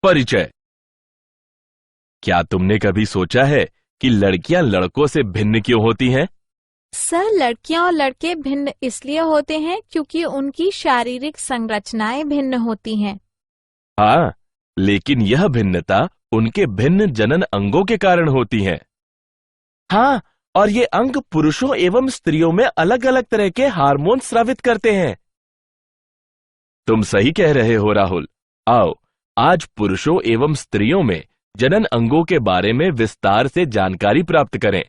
परिचय। क्या तुमने कभी सोचा है कि लड़कियां लड़कों से भिन्न क्यों होती हैं? सर, लड़कियां और लड़के भिन्न इसलिए होते हैं क्योंकि उनकी शारीरिक संरचनाएं भिन्न होती हैं। हाँ, लेकिन यह भिन्नता उनके भिन्न जनन अंगों के कारण होती है। हाँ, और ये अंग पुरुषों एवं स्त्रियों में अलग अलग तरह के हार्मोन स्रावित करते हैं। तुम सही कह रहे हो राहुल। आओ, आज पुरुषों एवं स्त्रियों में जनन अंगों के बारे में विस्तार से जानकारी प्राप्त करें।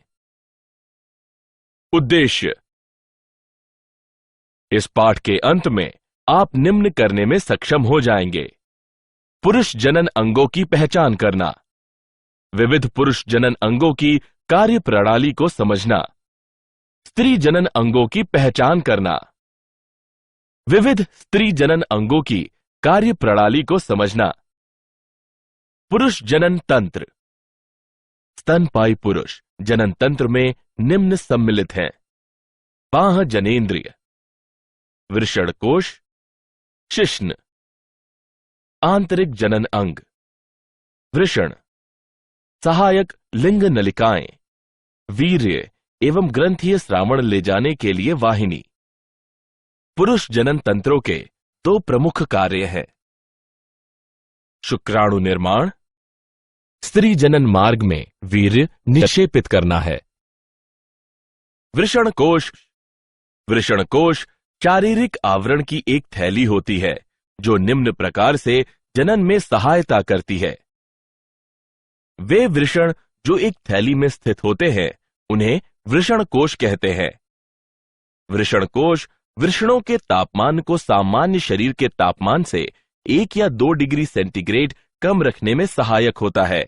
उद्देश्य। इस पाठ के अंत में आप निम्न करने में सक्षम हो जाएंगे: पुरुष जनन अंगों की पहचान करना, विविध पुरुष जनन अंगों की कार्य प्रणाली को समझना, स्त्री जनन अंगों की पहचान करना, विविध स्त्री जनन अंगों की कार्य प्रणाली को समझना, पुरुष जनन तंत्र। स्तनपायी पुरुष जनन तंत्र में निम्न सम्मिलित हैं: बाह्य जनेंद्रिय, वृषणकोश, शिश्न, आंतरिक जनन अंग, वृषण, सहायक लिंग नलिकाएं, वीर्य एवं ग्रंथीय श्रावण ले जाने के लिए वाहिनी। पुरुष जनन तंत्रों के दो प्रमुख कार्य हैं: शुक्राणु निर्माण, स्त्री जनन मार्ग में वीर्य निक्षेपित करना है। वृषणकोश। वृषणकोश शारीरिक आवरण की एक थैली होती है जो निम्न प्रकार से जनन में सहायता करती है। वे वृषण जो एक थैली में स्थित होते हैं उन्हें वृषणकोश कहते हैं। वृषणकोश वृषणों के तापमान को सामान्य शरीर के तापमान से 1 या 2 डिग्री सेंटीग्रेड कम रखने में सहायक होता है।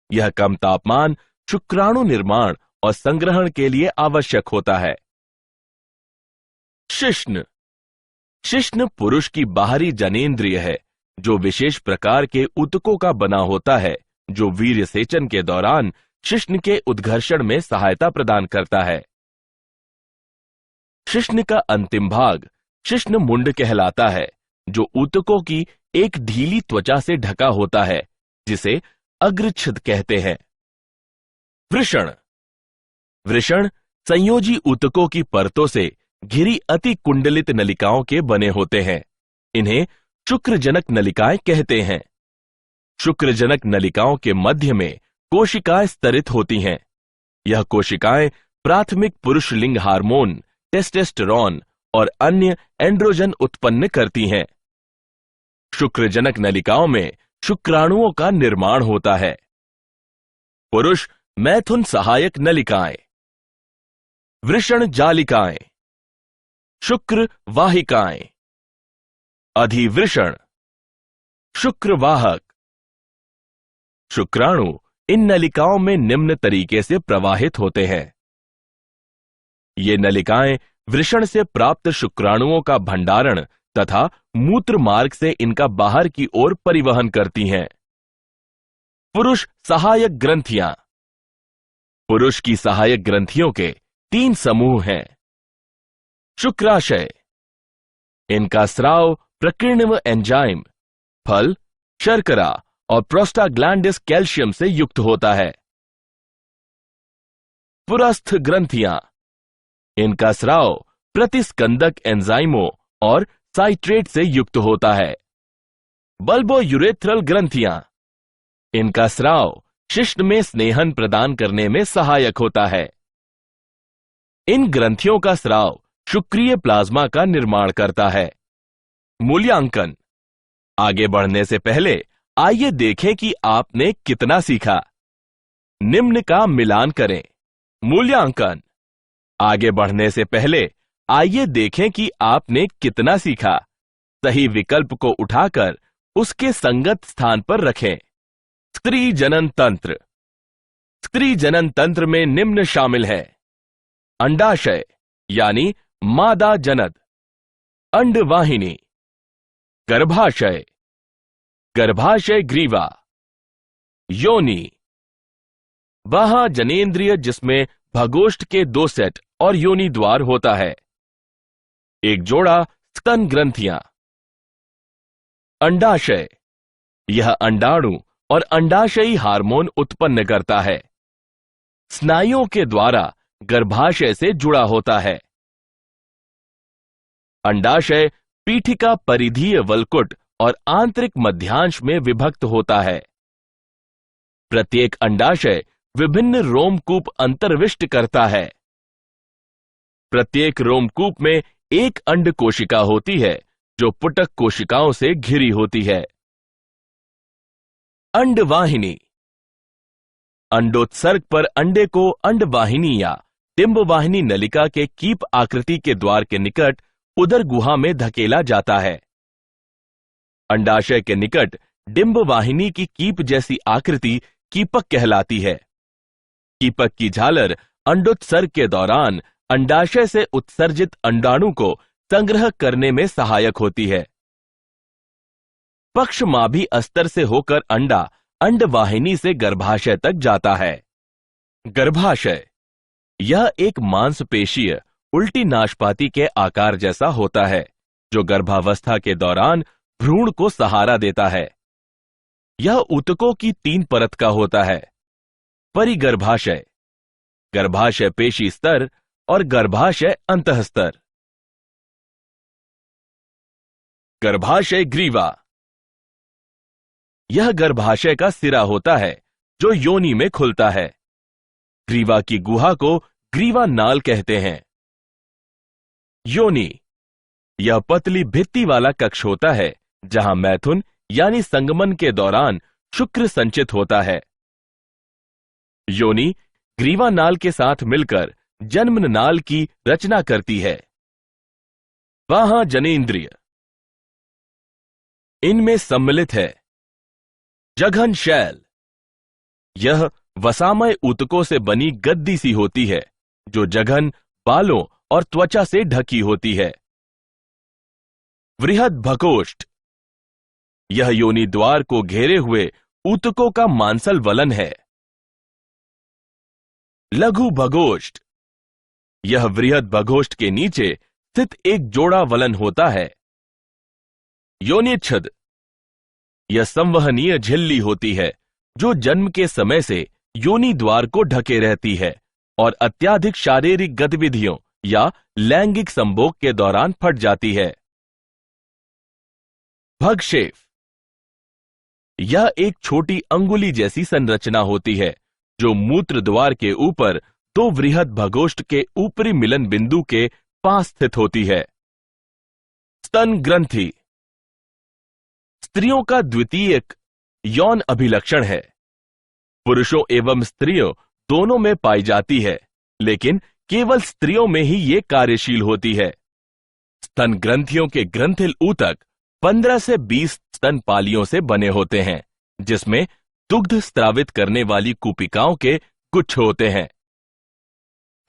यह कम तापमान शुक्राणु निर्माण और संग्रहण के लिए आवश्यक होता है। शिश्न। शिश्न पुरुष की बाहरी जनेंद्रिय है जो विशेष प्रकार के ऊतकों का बना होता है जो वीर्य सेचन के दौरान शिश्न के उद्घर्षण में सहायता प्रदान करता है। शिश्न का अंतिम भाग शिश्न मुंड कहलाता है जो ऊतकों की एक ढीली त्वचा से ढका होता है जिसे अग्रछिद कहते हैं। वृषण। वृषण संयोजी ऊतकों की परतों से घिरी अति कुंडलित नलिकाओं के बने होते हैं। इन्हें शुक्रजनक नलिकाएं कहते हैं। शुक्रजनक नलिकाओं के मध्य में कोशिकाएं स्तरित होती हैं। यह कोशिकाएं प्राथमिक पुरुष लिंग हार्मोन टेस्टोस्टेरोन और अन्य एंड्रोजन उत्पन्न करती हैं। शुक्रजनक नलिकाओं में शुक्राणुओं का निर्माण होता है। पुरुष मैथुन सहायक नलिकाएं, वृषण जालिकाएं, शुक्र वाहिकाएं, अधिवृषण, शुक्रवाहक। शुक्राणु इन नलिकाओं में निम्न तरीके से प्रवाहित होते हैं। ये नलिकाएं वृषण से प्राप्त शुक्राणुओं का भंडारण तथा मूत्र मार्ग से इनका बाहर की ओर परिवहन करती हैं। पुरुष सहायक ग्रंथियां। पुरुष की सहायक ग्रंथियों के 3 समूह हैं। शुक्राशय। इनका स्राव प्रकीर्णव एंजाइम, फल, शर्करा और प्रोस्टाग्लैंडिस कैल्शियम से युक्त होता है। पुरस्थ ग्रंथियां। इनका स्राव प्रतिस्कंदक एंजाइमों और साइट्रेट से युक्त होता है। बल्बोयूरेथ्रल ग्रंथियां। इनका स्राव शिश्न में स्नेहन प्रदान करने में सहायक होता है। इन ग्रंथियों का स्राव शुक्रीय प्लाज्मा का निर्माण करता है। मूल्यांकन। आगे बढ़ने से पहले आइए देखें कि आपने कितना सीखा। निम्न का मिलान करें। मूल्यांकन। आगे बढ़ने से पहले आइए देखें कि आपने कितना सीखा। सही विकल्प को उठाकर उसके संगत स्थान पर रखें। स्त्री जनन तंत्र। स्त्री जनन तंत्र में निम्न शामिल है: अंडाशय यानी मादा जनद, अंडवाहिनी, गर्भाशय, गर्भाशय ग्रीवा, योनि, बाह्य जनेंद्रिय जिसमें भगोष्ठ के 2 सेट और योनि द्वार होता है, एक जोड़ा स्तन ग्रंथियां, अंडाशय, यह अंडाणु और अंडाशयी हार्मोन उत्पन्न करता है। स्नायुओं के द्वारा गर्भाशय से जुड़ा होता है। अंडाशय पीठिका परिधीय वल्कुट और आंतरिक मध्यांश में विभक्त होता है। प्रत्येक अंडाशय विभिन्न रोमकूप अंतर्विष्ट करता है। प्रत्येक रोमकूप में एक अंड कोशिका होती है जो पुटक कोशिकाओं से घिरी होती है। अंडवाहिनी। अंडोत्सर्ग पर अंडे को अंडवाहिनी या डिंबवाहिनी नलिका के कीप आकृति के द्वार के निकट उदर गुहा में धकेला जाता है। अंडाशय के निकट डिंबवाहिनी की कीप जैसी आकृति कीपक कहलाती है। कीपक की झालर अंडोत्सर्ग के दौरान अंडाशय से उत्सर्जित अंडाणु को संग्रह करने में सहायक होती है। पक्षमाभी अस्तर से होकर अंडा अंडवाहिनी से गर्भाशय तक जाता है। गर्भाशय यह एक मांसपेशीय उल्टी नाशपाती के आकार जैसा होता है जो गर्भावस्था के दौरान भ्रूण को सहारा देता है। यह ऊतकों की 3 परत का होता है। परिगर्भाशय, गर्भाशय पेशी स्तर और गर्भाशय अंतःस्तर। गर्भाशय ग्रीवा यह गर्भाशय का सिरा होता है जो योनि में खुलता है। ग्रीवा की गुहा को ग्रीवा नाल कहते हैं। योनि यह पतली भित्ति वाला कक्ष होता है जहां मैथुन यानी संगमन के दौरान शुक्र संचित होता है। योनि ग्रीवा नाल के साथ मिलकर जन्म नाल की रचना करती है। वहां जनेंद्रिय इनमें सम्मिलित है। जघन शैल यह वसामय ऊतकों से बनी गद्दी सी होती है जो जघन, बालों और त्वचा से ढकी होती है। वृहद भगोष्ठ यह योनि द्वार को घेरे हुए ऊतकों का मांसल वलन है। लघु भगोष्ठ यह वृहद भगोष्ठ के नीचे स्थित एक जोड़ा वलन होता है। योनिच्छद यह संवहनीय झिल्ली होती है जो जन्म के समय से योनि द्वार को ढके रहती है और अत्यधिक शारीरिक गतिविधियों या लैंगिक संभोग के दौरान फट जाती है। भगशेफ यह एक छोटी अंगुली जैसी संरचना होती है जो मूत्र द्वार के ऊपर 2 वृहद भगोष्ठ के ऊपरी मिलन बिंदु के पास स्थित होती है। स्तन ग्रंथि स्त्रियों का द्वितीयक यौन अभिलक्षण है। पुरुषों एवं स्त्रियों दोनों में पाई जाती है, लेकिन केवल स्त्रियों में ही ये कार्यशील होती है। स्तन ग्रंथियों के ग्रंथिल ऊतक 15 से 20 स्तन पालियों से बने होते हैं, जिसमें दुग्ध स्त्रावित करने वाली कूपिकाओं के गुच्छ होते हैं।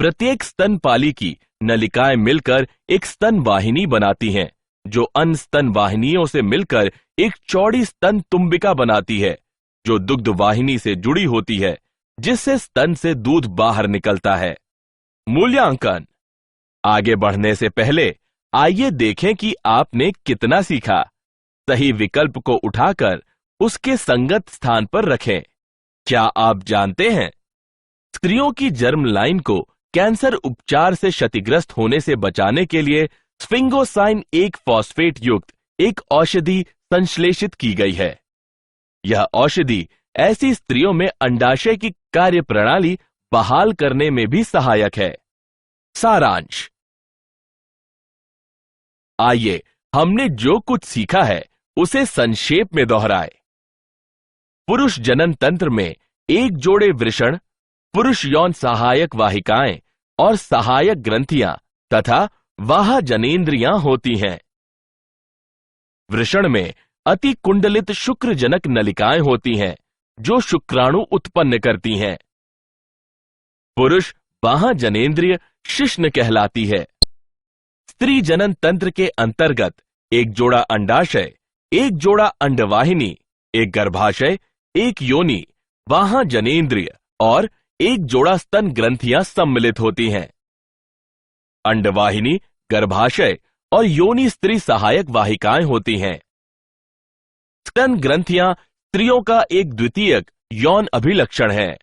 प्रत्येक स्तन पाली की नलिकाएं मिलकर एक स्तन वाहिनी बनाती हैं, जो अन्य स्तन वाहिनियों से मिलकर एक चौड़ी स्तन तुम्बिका बनाती है, जो दुग्ध वाहिनी से जुड़ी होती है, जिससे स्तन से दूध बाहर निकलता है। मूल्यांकन। आगे बढ़ने से पहले आइए देखें कि आपने कितना सीखा। सही विकल्प को उठाकर उसके संगत स्थान पर रखें। क्या आप जानते हैं, स्त्रियों की जर्म लाइन को कैंसर उपचार से क्षतिग्रस्त होने से बचाने के लिए स्फिंगोसाइन 1 फॉस्फेट युक्त एक औषधि संश्लेषित की गई है। यह औषधि ऐसी स्त्रियों में अंडाशय की कार्यप्रणाली बहाल करने में भी सहायक है। सारांश। आइए हमने जो कुछ सीखा है उसे संक्षेप में दोहराए। पुरुष जनन तंत्र में एक जोड़े वृषण, पुरुष यौन सहायक वाहिकाएं और सहायक ग्रंथियां तथा वाह जनेंद्रियां होती हैं। वृषण में अति कुंडलित शुक्रजनक नलिकाएं होती हैं जो शुक्राणु उत्पन्न करती हैं। पुरुष बाह जनेंद्रिय शिश्न कहलाती है। स्त्री जनन तंत्र के अंतर्गत एक जोड़ा अंडाशय, एक जोड़ा अंडवाहिनी, एक गर्भाशय, एक योनि, बाह जनेंद्रिय और एक जोड़ा स्तन ग्रंथियां सम्मिलित होती हैं। अंडवाहिनी, गर्भाशय और योनि स्त्री सहायक वाहिकाएं होती हैं। स्तन ग्रंथियां स्त्रियों का एक द्वितीयक यौन अभिलक्षण है।